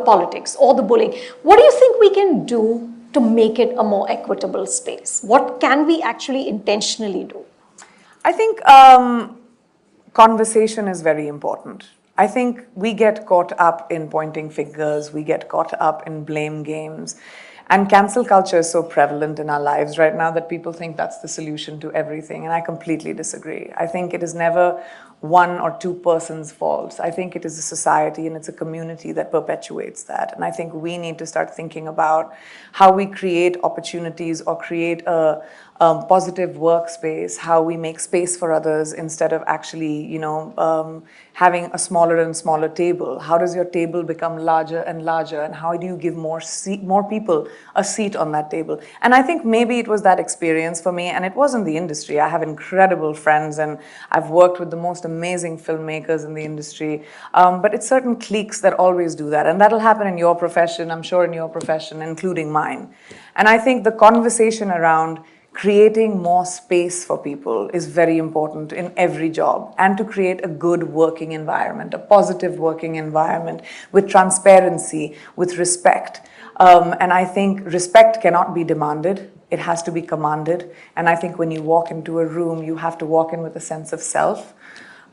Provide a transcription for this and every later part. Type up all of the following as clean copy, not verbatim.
politics or the bullying. What do you think we can do to make it a more equitable space? What can we actually intentionally do? I think conversation is very important. I think we get caught up in pointing fingers, we get caught up in blame games. And cancel culture is so prevalent in our lives right now that people think that's the solution to everything. And I completely disagree. I think it is never one or two persons' faults. I think it is a society and it's a community that perpetuates that. And I think we need to start thinking about how we create opportunities or create a positive workspace, how we make space for others instead of actually, having a smaller and smaller table. How does your table become larger and larger, and how do you give more people a seat on that table? And I think maybe it was that experience for me, and it was in the industry. I have incredible friends, and I've worked with the most amazing filmmakers in the industry. But it's certain cliques that always do that, and that'll happen in your profession, I'm sure in your profession, including mine. And I think the conversation around creating more space for people is very important in every job, and to create a good working environment, a positive working environment with transparency, with respect. And I think respect cannot be demanded, it has to be commanded. And I think when you walk into a room, you have to walk in with a sense of self.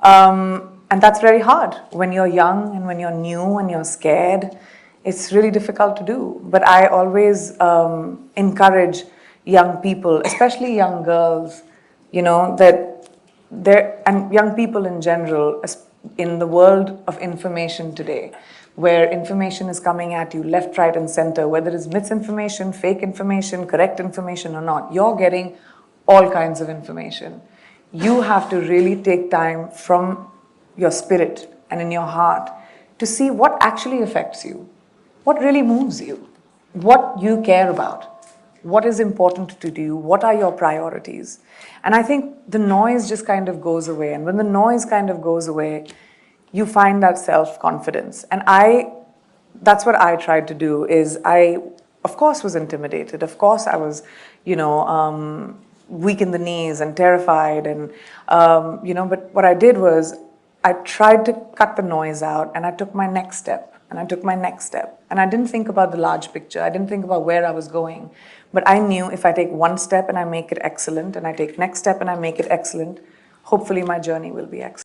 And that's very hard. When you're young and when you're new and you're scared, it's really difficult to do. But I always encourage young people, especially young girls, that and young people in general, in the world of information today, where information is coming at you left, right, and center, whether it's misinformation, fake information, correct information or not, you're getting all kinds of information. You have to really take time from your spirit and in your heart to see what actually affects you, what really moves you, what you care about. What is important to you? What are your priorities? And I think the noise just kind of goes away. And when the noise kind of goes away, you find that self-confidence. And that's what I tried to do. Is I, of course, was intimidated. Of course, I was, weak in the knees and terrified. And, but what I did was I tried to cut the noise out, and I took my next step. And I took my next step. And I didn't think about the large picture. I didn't think about where I was going. But I knew if I take one step and I make it excellent, and I take next step and I make it excellent, hopefully my journey will be excellent.